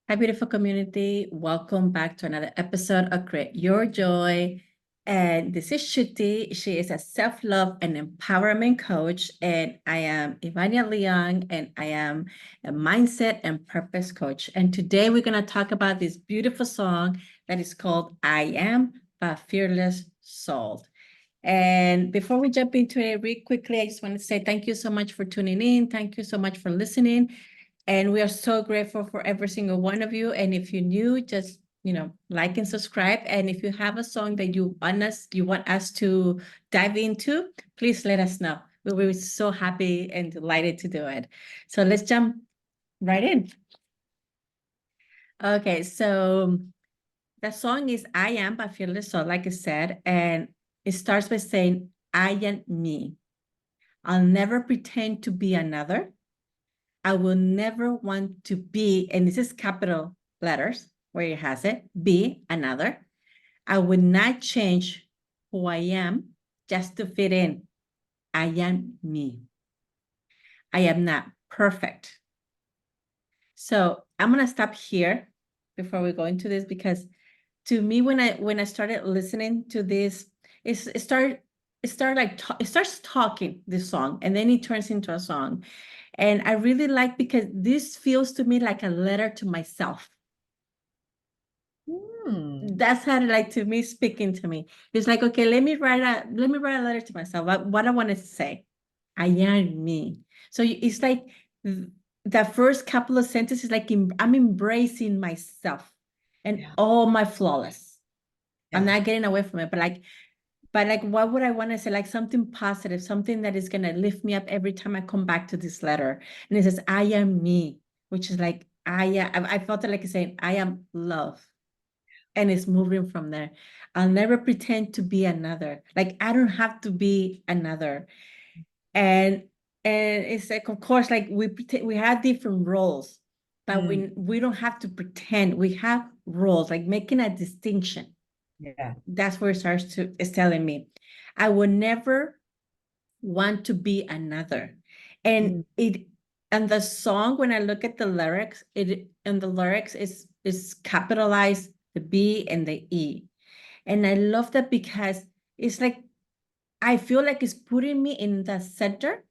Hi, beautiful community. Welcome back to another episode of Create Your Joy. And this is Shruti. She is a self-love and empowerment coach. And I am Ivania Leong, and I am a mindset and purpose coach. And today we're going to talk about this beautiful song that is called I Am by Fearless Soul. And before we jump into it, really quickly, I just want to say thank you so much for tuning in. Thank you so much for listening. And we are so grateful for every single one of you. And if you're new, just like and subscribe. And if you have a song that you want us to dive into, please let us know. We'll be so happy and delighted to do it. So let's jump right in. Okay, so the song is I Am by Fearless Soul, like I said, and it starts by saying, I am me. I'll never pretend to be another. I will never want to be, and this is capital letters where it has it, be another. I would not change who I am just to fit in. I am me. I am not perfect. So I'm gonna stop here before we go into this, because to me, when I started listening to this, it starts talking this song, and then it turns into a song. And I really like, because this feels to me like a letter to myself. That's how, like, to me, speaking to me. It's like, okay, let me write a letter to myself. What I want to say. I am me. So it's like the first couple of sentences, like I'm embracing myself and all my flaws. I'm not getting away from it, but what would I want to say? Like something positive, something that is going to lift me up every time I come back to this letter. And it says, I am me, which is like, I felt it like saying, I am love. And it's moving from there. I'll never pretend to be another. Like, I don't have to be another. And it's like, of course, like we have different roles, but we don't have to pretend. We have roles, like making a distinction. Yeah. That's where it's telling me, I will never want to be another. And the song, when I look at the lyrics, is capitalized, the B and the E. And I love that, because it's like, I feel like it's putting me in the center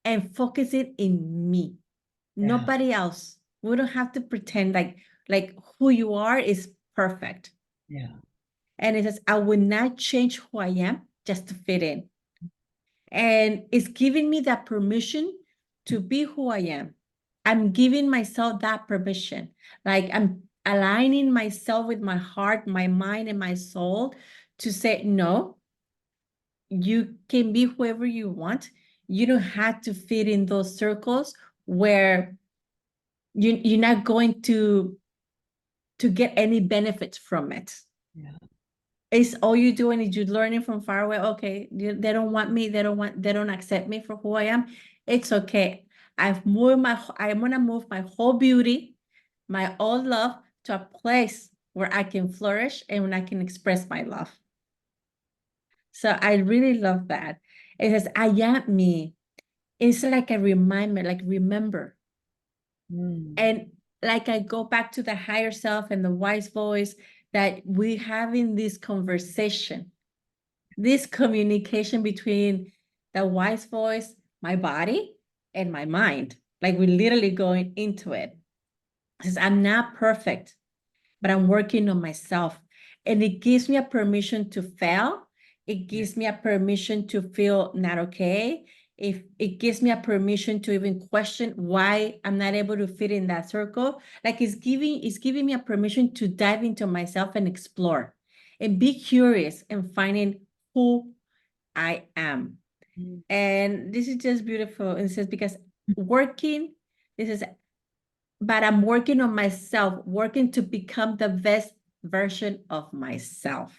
and focusing in me, nobody else. We don't have to pretend like who you are is perfect. Yeah. And it says, I will not change who I am just to fit in. And it's giving me that permission to be who I am. I'm giving myself that permission. Like, I'm aligning myself with my heart, my mind, and my soul to say, no, you can be whoever you want. You don't have to fit in those circles where you're not going to get any benefits from it. Yeah. It's all you're doing is you're learning from far away. Okay, they don't want me. They don't accept me for who I am. It's okay. I'm gonna move my whole beauty, my all love, to a place where I can flourish and when I can express my love. So I really love that. It says, I am me. It's like a reminder, like remember. And like I go back to the higher self and the wise voice, that we having this conversation, this communication between the wise voice, my body, and my mind. Like we're literally going into it. Says, I'm not perfect, but I'm working on myself. And it gives me a permission to fail. It gives me a permission to feel not okay. If it gives me a permission to even question why I'm not able to fit in that circle. Like it's giving me a permission to dive into myself and explore and be curious and finding who I am. And this is just beautiful. And it says, because working, this is, but I'm working on myself, working to become the best version of myself.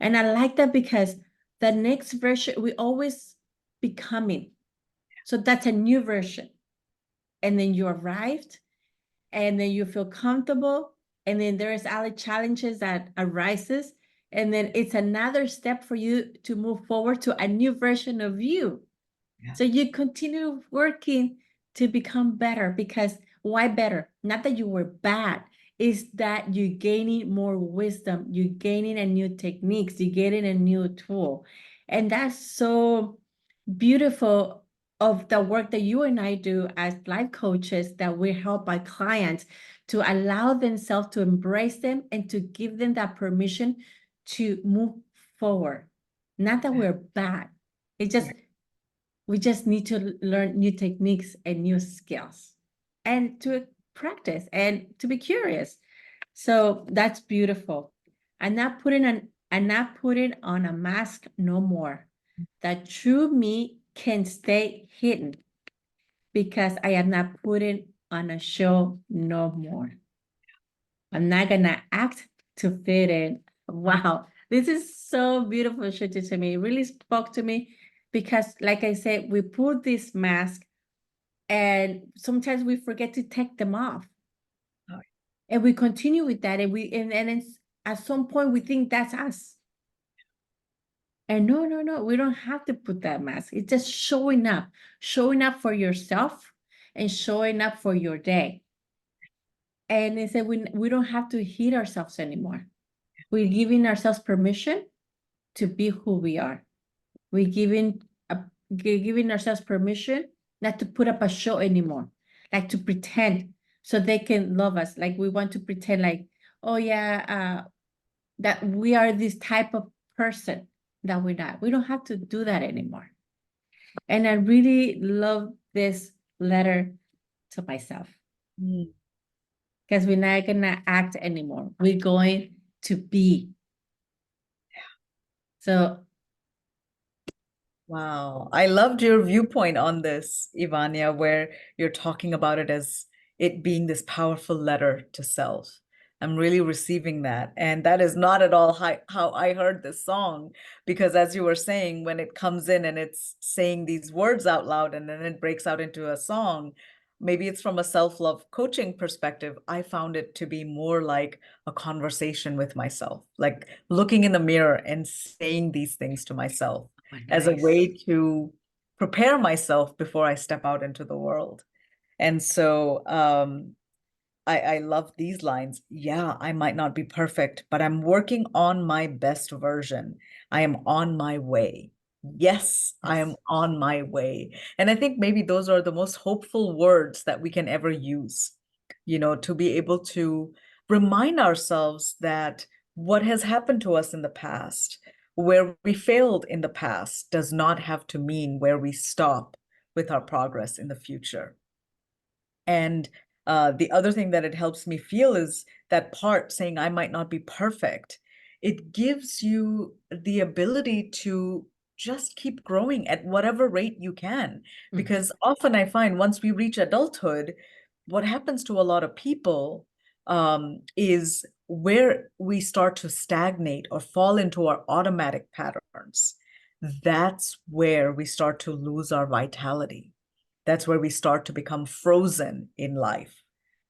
And I like that, because the next version, we always becoming. So that's a new version. And then you arrived, and then you feel comfortable, and then there's other challenges that arises, and then it's another step for you to move forward to a new version of you. So you continue working to become better, because Why better? Not that you were bad, is that you're gaining more wisdom, you're gaining a new techniques, you're getting a new tool. And that's so beautiful of the work that you and I do as life coaches, that we help our clients to allow themselves to embrace them and to give them that permission to move forward. Not that we're bad. It just, we just need to learn new techniques and new skills and to practice and to be curious. So that's beautiful. I'm not putting on a mask no more. That true me can stay hidden because I am not putting on a show no more. I'm not gonna act to fit in. Wow, this is so beautiful, Shruti, to me. It really spoke to me because, like I said, we put this mask and sometimes we forget to take them off. Oh. And we continue with that, and it's, at some point we think that's us. And no, no, no, we don't have to put that mask. It's just showing up for yourself and showing up for your day. And it said we don't have to hit ourselves anymore. We're giving ourselves permission to be who we are. We're giving ourselves permission not to put up a show anymore, like to pretend so they can love us. Like we want to pretend like, oh yeah, that we are this type of person that we're not. We don't have to do that anymore. And I really love this letter to myself Mm. because we're not gonna act anymore. We're going to be. So Wow. I loved your viewpoint on this, Ivania, where you're talking about it as it being this powerful letter to self. I'm really receiving that. And that is not at all how I heard this song, because as you were saying, when it comes in and it's saying these words out loud and then it breaks out into a song, maybe it's from a self-love coaching perspective. I found it to be more like a conversation with myself, like looking in the mirror and saying these things to myself as a way to prepare myself before I step out into the world. And so I love these lines. Yeah, I might not be perfect, but I'm working on my best version. I am on my way. Yes, I am on my way. And I think maybe those are the most hopeful words that we can ever use, to be able to remind ourselves that what has happened to us in the past, where we failed in the past, does not have to mean where we stop with our progress in the future. And the other thing that it helps me feel is that part saying I might not be perfect. It gives you the ability to just keep growing at whatever rate you can. Because often I find once we reach adulthood, what happens to a lot of people is where we start to stagnate or fall into our automatic patterns. That's where we start to lose our vitality. That's where we start to become frozen in life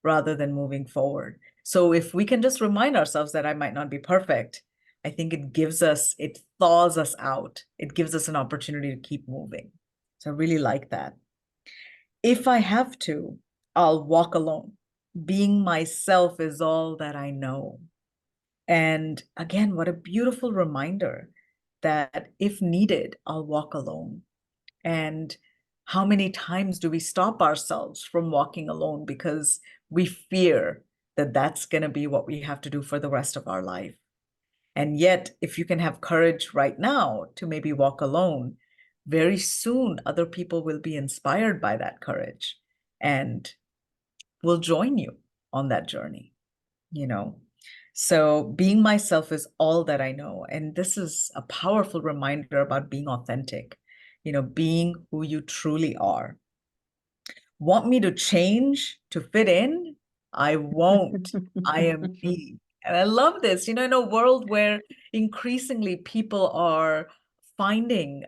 rather than moving forward. So if we can just remind ourselves that I might not be perfect, I think it thaws us out. It gives us an opportunity to keep moving. So I really like that. If I have to, I'll walk alone. Being myself is all that I know. And again, what a beautiful reminder that if needed, I'll walk alone. And how many times do we stop ourselves from walking alone because we fear that that's going to be what we have to do for the rest of our life? And yet, if you can have courage right now to maybe walk alone, very soon other people will be inspired by that courage and will join you on that journey, you know? So being myself is all that I know. And this is a powerful reminder about being authentic, being who you truly are. Want me to change to fit in? I won't. I am me. And I love this, in a world where increasingly people are finding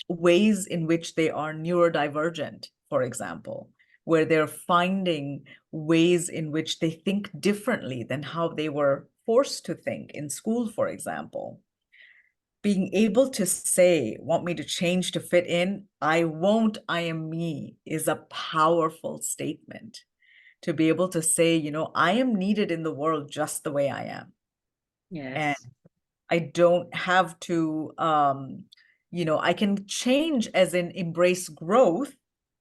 ways in which they are neurodivergent, for example, where they're finding ways in which they think differently than how they were forced to think in school, for example. Being able to say, want me to change to fit in? I won't, I am me, is a powerful statement. to be able to say, you know, I am needed in the world just the way I am. And Yes. I don't have to, you know, I can change as in embrace growth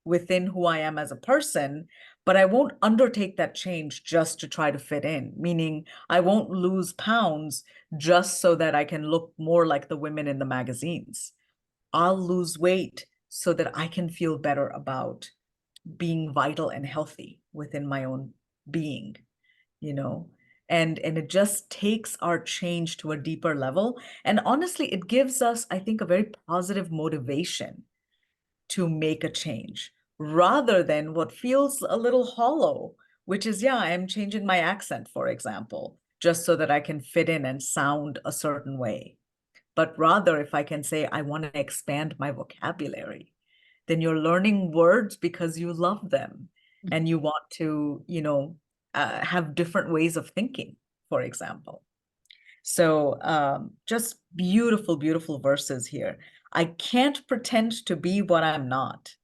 within who I am as a person, but I won't undertake that change just to try to fit in, meaning I won't lose pounds just so that I can look more like the women in the magazines. I'll lose weight so that I can feel better about being vital and healthy within my own being, you know. And it just takes our change to a deeper level. And honestly, it gives us, I think, a very positive motivation to make a change rather than what feels a little hollow, which is, yeah, I'm changing my accent, for example, just so that I can fit in and sound a certain way. But rather, if I can say, I want to expand my vocabulary, then you're learning words because you love them and you want to, you know, have different ways of thinking, for example. So just beautiful, beautiful verses here. I can't pretend to be what I'm not.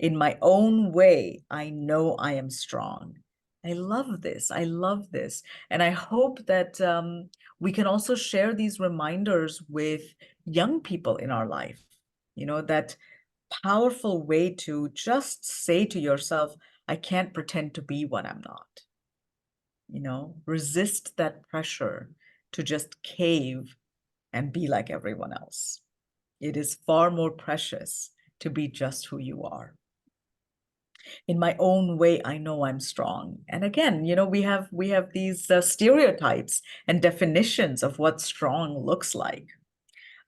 In my own way, I know I am strong. I love this. I love this. And I hope that we can also share these reminders with young people in our life, you know, that powerful way to just say to yourself, I can't pretend to be what I'm not. You know, resist that pressure to just cave and be like everyone else. It is far more precious to be just who you are. In my own way, I know I'm strong. And again, you know, we have these stereotypes and definitions of what strong looks like.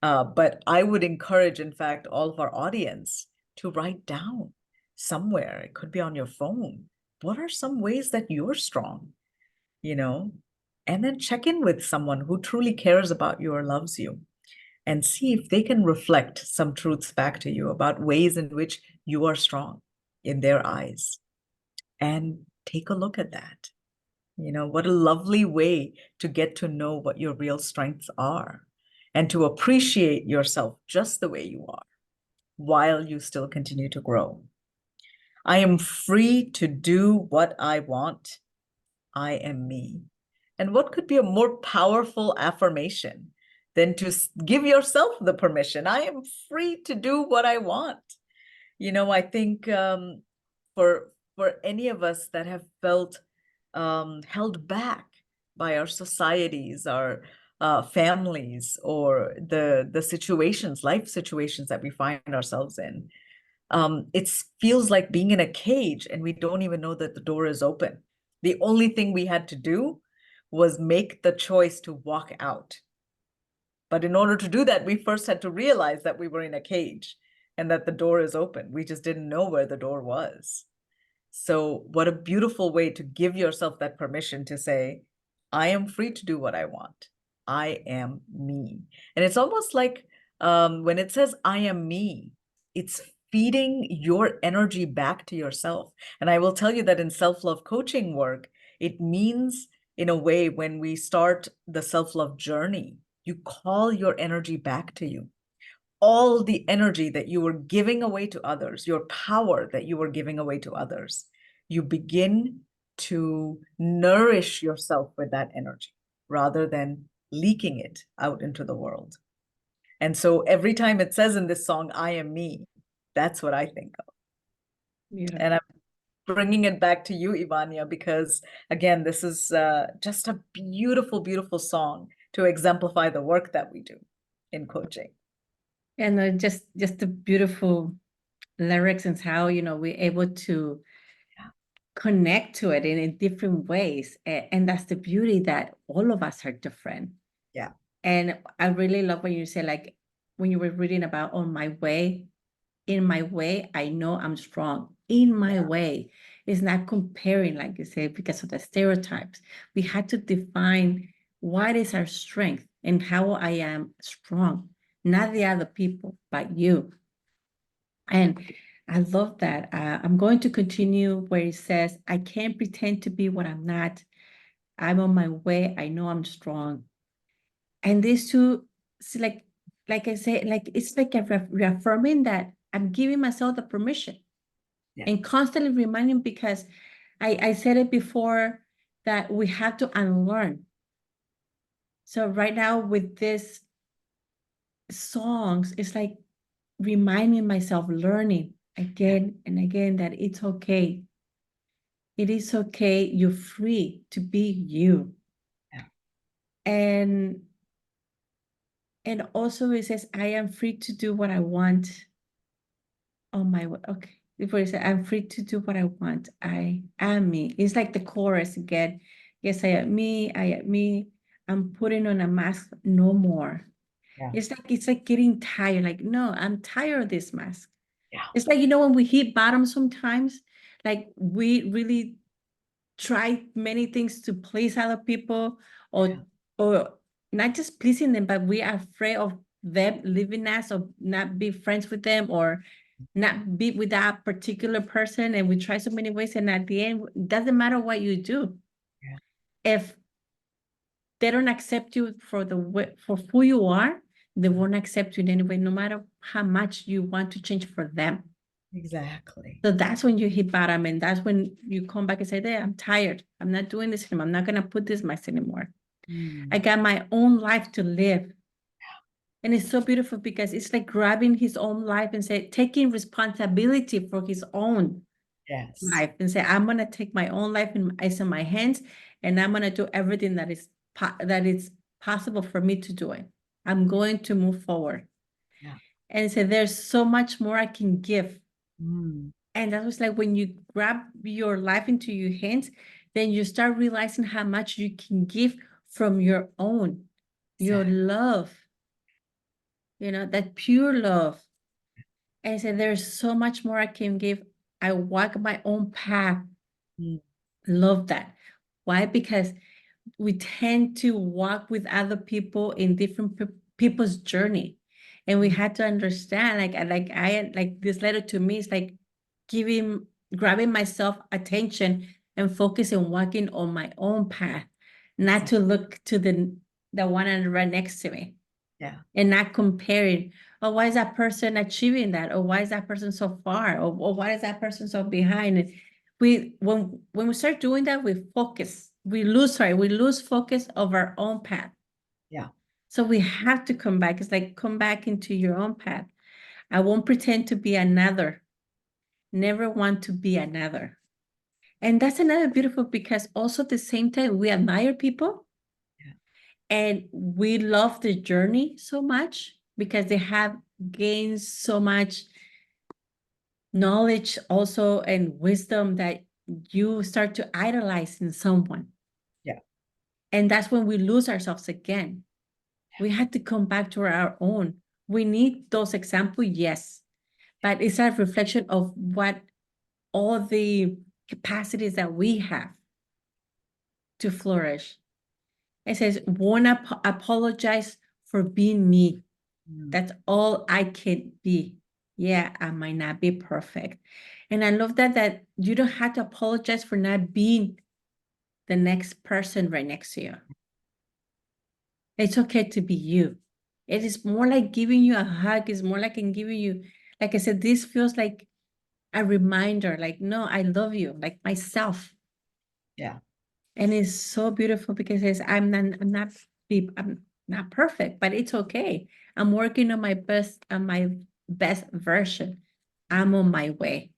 But I would encourage, in fact, all of our audience to write down somewhere. It could be on your phone. What are some ways that you're strong? You know, and then check in with someone who truly cares about you or loves you and see if they can reflect some truths back to you about ways in which you are strong in their eyes. And take a look at that. You know, what a lovely way to get to know what your real strengths are and to appreciate yourself just the way you are while you still continue to grow. I am free to do what I want. I am me. And what could be a more powerful affirmation than to give yourself the permission? I am free to do what I want. You know, I think for any of us that have felt held back by our societies, our families, or the situations, life situations that we find ourselves in, it feels like being in a cage and we don't even know that the door is open. The only thing we had to do was make the choice to walk out. But in order to do that, we first had to realize that we were in a cage and that the door is open. We just didn't know where the door was. So what a beautiful way to give yourself that permission to say, I am free to do what I want. I am me. And it's almost like when it says, I am me, it's feeding your energy back to yourself. And I will tell you that in self-love coaching work, it means in a way when we start the self-love journey, you call your energy back to you. All the energy that you were giving away to others, your power that you were giving away to others, you begin to nourish yourself with that energy rather than leaking it out into the world. And so every time it says in this song, I am me, that's what I think of. Beautiful. And I'm bringing it back to you, Ivania, because again, this is just a beautiful, beautiful song to exemplify the work that we do in coaching. And just the beautiful lyrics and how, you know, we're able to connect to it in different ways. And that's the beauty that all of us are different. Yeah. And I really love when you say, like, when you were reading about on my way, in my way, I know I'm strong. In my way. It's not comparing, like you say, because of the stereotypes. We had to define what is our strength and how I am strong, not the other people, but you. And I love that. I'm going to continue where it says, I can't pretend to be what I'm not. I'm on my way. I know I'm strong. And these two, it's like I say, like it's like a reaffirming that I'm giving myself the permission and constantly reminding, because I said it before that we have to unlearn. So right now with this songs, it's like reminding myself, learning again and again that it's okay. It is okay. You're free to be you. Yeah. And also it says, I am free to do what I want on my way. Okay. Before it said, I'm free to do what I want. I am me. It's like the chorus again. Yes, I am me. I am me. I'm putting on a mask no more. Yeah. It's like getting tired. Like, no, I'm tired of this mask. Yeah. It's like, when we hit bottom sometimes, like we really try many things to please other people, Yeah. or not just pleasing them, but we are afraid of them leaving us or not be friends with them or not be with that particular person. And we try so many ways. And at the end, it doesn't matter what you do. Yeah. If they don't accept you for the way, for who you are, they won't accept you in any way, no matter how much you want to change for them. Exactly. So that's when you hit bottom, and that's when you come back and say, "Hey, I'm tired. I'm not doing this anymore. I'm not gonna put this mask anymore. I got my own life to live." And it's so beautiful because it's like grabbing his own life and say, taking responsibility for his own Yes. life and say, I'm gonna take my own life in my hands, and I'm gonna do everything that is possible for me to do it. I'm going to move forward. Yeah. And say, there's so much more I can give. Mm. And that was like when you grab your life into your hands, then you start realizing how much you can give from your own, your Exactly. love, that pure love. And so there's so much more I can give. I walk my own path. Mm. Love that. Why? Because we tend to walk with other people in different people's journey. And we had to understand, like this letter to me is like grabbing myself attention and focusing walking on my own path, not to look to the one on the right next to me. Yeah. And not comparing, oh, why is that person achieving that? Or why is that person so far? Or why is that person so behind? And when we start doing that, we lose focus of our own path. Yeah. So we have to come back. It's like, come back into your own path. I won't pretend to be another. Never want to be another. And that's another beautiful, because also at the same time, we admire people. Yeah. And we love the journey so much because they have gained so much knowledge also and wisdom that you start to idolize in someone. Yeah. And that's when we lose ourselves again. We had to come back to our own. We need those examples, yes, but it's a reflection of what all the capacities that we have to flourish. It says, won't apologize for being me. That's all I can be. Yeah, I might not be perfect. And I love that you don't have to apologize for not being the next person right next to you. It's okay to be you. It is more like giving you a hug. It's more like giving you, like I said, this feels like a reminder, like, no, I love you, like myself. Yeah. And it's so beautiful because I'm not perfect, but it's okay. I'm working on my best version. I'm on my way.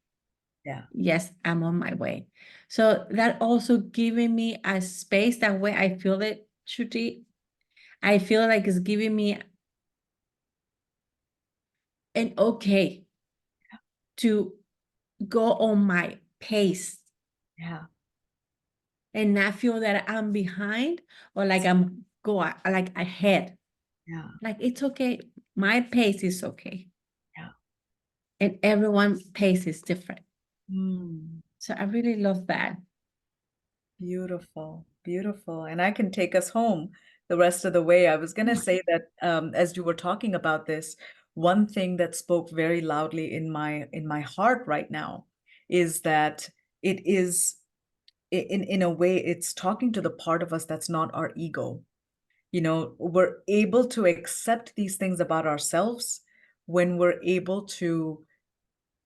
Yeah. Yes, I'm on my way. So that also giving me a space, that way I feel it, Shruti. I feel like it's giving me an okay to go on my pace. Yeah. And not feel that I'm behind or like I'm like ahead. Yeah. Like, it's okay. My pace is okay. Yeah. And everyone's pace is different. Mm. So I really love that. Beautiful, beautiful. And I can take us home the rest of the way. I was going to say that as you were talking about this, one thing that spoke very loudly in my heart right now is that it is in a way it's talking to the part of us that's not our ego. We're able to accept these things about ourselves when we're able to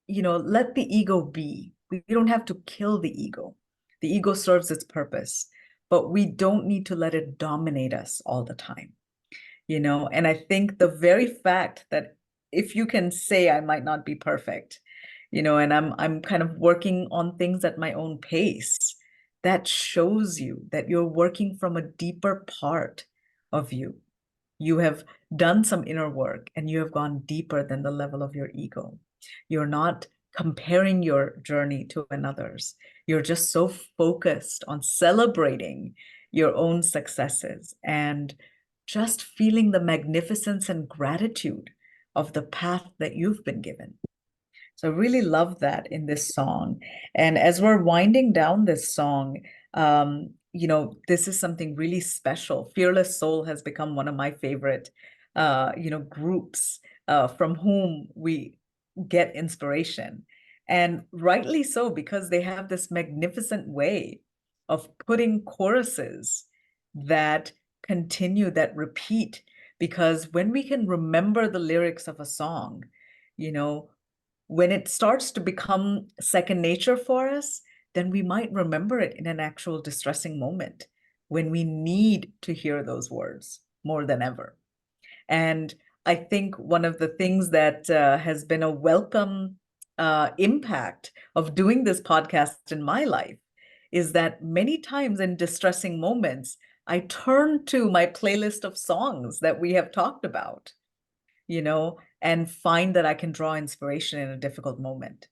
let the ego be. We don't have to kill the ego. The ego serves its purpose, but we don't need to let it dominate us all the time. And I think the very fact that if you can say I might not be perfect, and I'm kind of working on things at my own pace, that shows you that you're working from a deeper part of you. You have done some inner work and you have gone deeper than the level of your ego. You're not comparing your journey to another's. You're just so focused on celebrating your own successes and just feeling the magnificence and gratitude of the path that you've been given. So I really love that in this song. And as we're winding down this song, this is something really special. Fearless Soul has become one of my favorite, groups from whom we get inspiration. And rightly so, because they have this magnificent way of putting choruses that continue, that repeat. Because when we can remember the lyrics of a song, when it starts to become second nature for us, then we might remember it in an actual distressing moment when we need to hear those words more than ever. And I think one of the things that has been a welcome impact of doing this podcast in my life is that many times in distressing moments, I turn to my playlist of songs that we have talked about, and find that I can draw inspiration in a difficult moment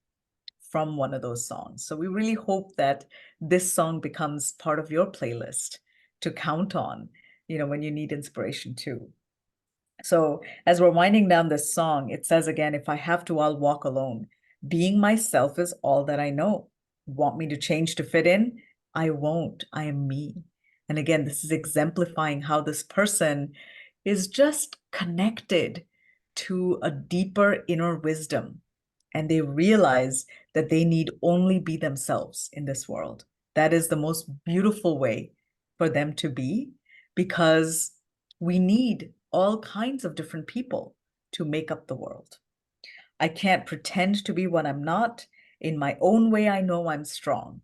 from one of those songs. So we really hope that this song becomes part of your playlist to count on, when you need inspiration too. So as we're winding down this song, it says again, if I have to, I'll walk alone. Being myself is all that I know. Want me to change to fit in? I won't. I am me. And again, this is exemplifying how this person is just connected to a deeper inner wisdom. And they realize that they need only be themselves in this world. That is the most beautiful way for them to be, because we need all kinds of different people to make up the world. I can't pretend to be what I'm not. In my own way, I know I'm strong.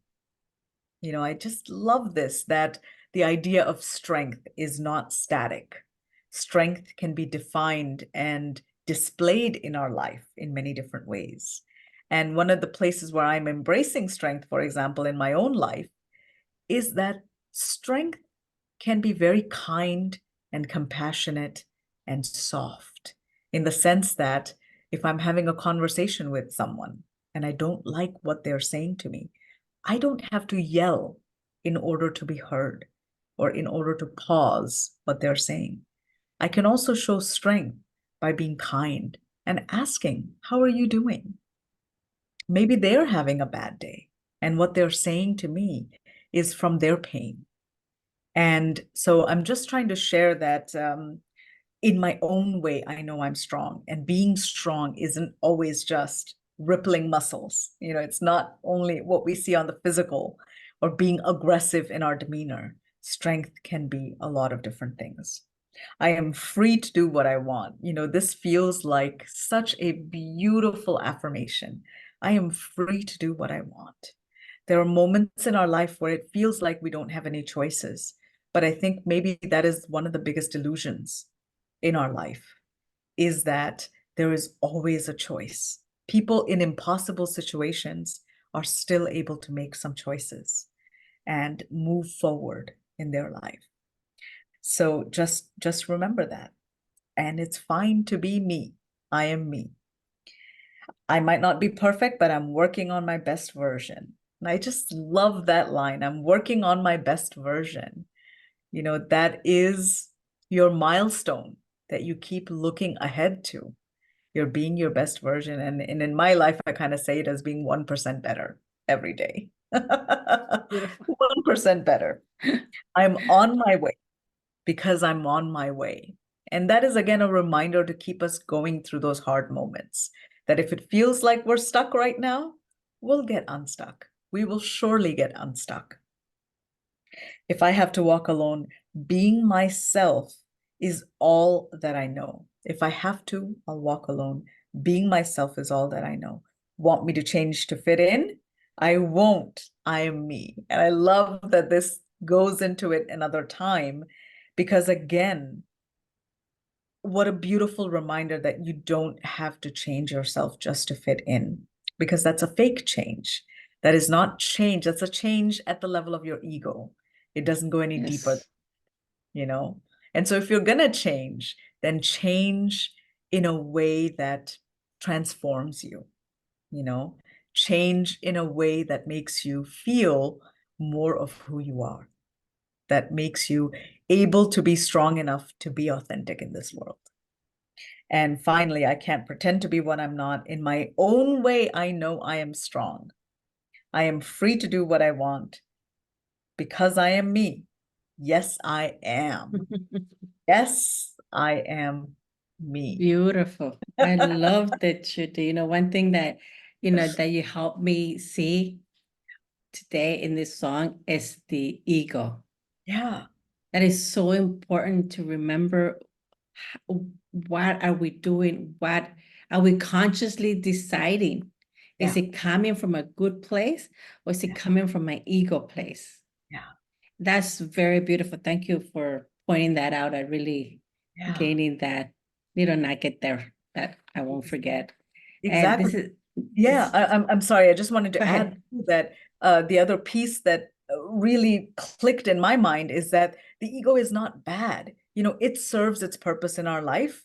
I just love this, that the idea of strength is not static. Strength can be defined and displayed in our life in many different ways. And one of the places where I'm embracing strength, for example, in my own life, is that strength can be very kind and compassionate and soft, in the sense that if I'm having a conversation with someone and I don't like what they're saying to me, I don't have to yell in order to be heard or in order to pause what they're saying. I can also show strength by being kind and asking, how are you doing? Maybe they're having a bad day, and what they're saying to me is from their pain. And so I'm just trying to share that in my own way, I know I'm strong. And being strong isn't always just rippling muscles. It's not only what we see on the physical or being aggressive in our demeanor. Strength can be a lot of different things. I am free to do what I want. This feels like such a beautiful affirmation. I am free to do what I want. There are moments in our life where it feels like we don't have any choices. But I think maybe that is one of the biggest illusions in our life, is that there is always a choice. People in impossible situations are still able to make some choices and move forward in their life. So just remember that. And it's fine to be me. I am me. I might not be perfect, but I'm working on my best version. And I just love that line. I'm working on my best version. That is your milestone that you keep looking ahead to. You're being your best version. And in my life, I kind of say it as being 1% better every day. Beautiful. 1% better. I'm on my way because I'm on my way. And that is, again, a reminder to keep us going through those hard moments. That if it feels like we're stuck right now, we'll get unstuck. We will surely get unstuck. If I have to walk alone, being myself is all that I know. If I have to, I'll walk alone. Being myself is all that I know. Want me to change to fit in? I won't. I am me. And I love that this goes into it another time because, again, what a beautiful reminder that you don't have to change yourself just to fit in, because that's a fake change. That is not change. That's a change at the level of your ego. It doesn't go any deeper, Yes. you know? And so if you're going to change, then change in a way that transforms you, you know? Change in a way that makes you feel more of who you are, that makes you able to be strong enough to be authentic in this world. And finally, I can't pretend to be what I'm not. In my own way, I know I am strong. I am free to do what I want because I am me. Yes, I am. Yes, I am me. Beautiful. I love that you do. One thing that, that you helped me see today in this song is the ego. Yeah, That is so important to remember. What are we doing? What are we consciously deciding? Is yeah, it coming from a good place or is it coming from my ego place? yeah, That's very beautiful. Thank you for pointing that out. I really yeah. gaining that little nugget there that I won't forget. And Exactly. this is Yeah, this, I'm sorry. I just wanted go to add ahead. that the other piece that really clicked in my mind is that the ego is not bad. You know, it serves its purpose in our life.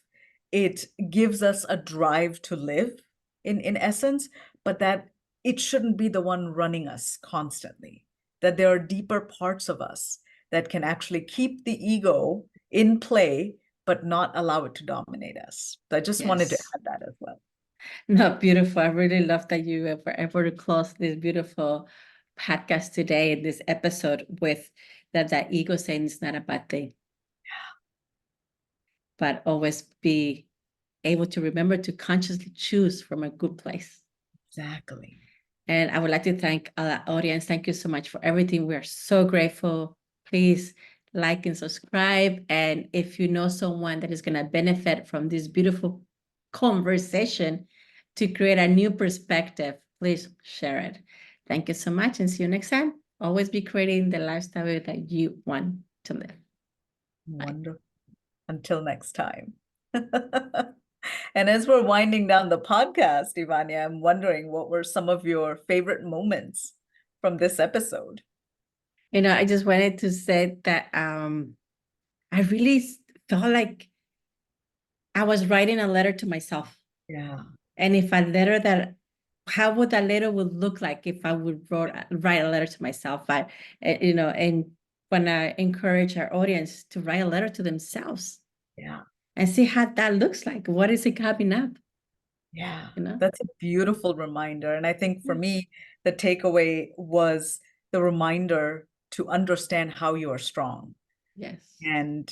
It gives us a drive to live in essence, but that it shouldn't be the one running us constantly. That there are deeper parts of us that can actually keep the ego in play, but not allow it to dominate us. So I just wanted to Yes. add that as well. No, beautiful. I really love that you were able to close this beautiful podcast today in this episode with that ego saying it's not a bad thing, but always be able to remember to consciously choose from a good place. Exactly. And I would like to thank our audience. Thank you so much for everything. We are so grateful. Please like and subscribe. And if you know someone that is going to benefit from this beautiful conversation to create a new perspective, please share it. Thank you so much and see you next time. Always be creating the lifestyle that you want to live. Bye. Wonderful. Until next time. And as we're winding down the podcast, Ivania, I'm wondering what were some of your favorite moments from this episode? I just wanted to say that I really felt like I was writing a letter to myself. Yeah. And if a letter that, how would that letter would look like if I would write a letter to myself? And when I encourage our audience to write a letter to themselves Yeah. and see how that looks like. What is it coming up? Yeah. You know? That's a beautiful reminder. And I think for Yeah. me, the takeaway was the reminder to understand how you are strong. Yes. And,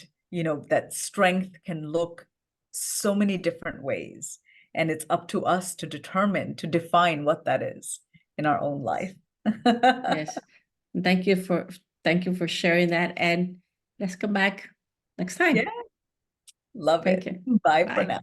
that strength can look so many different ways. And it's up to us to determine, to define what that is in our own life. Yes. Thank you for sharing that. And let's come back next Yeah, time. love Thank it. you. Bye for Bye. now.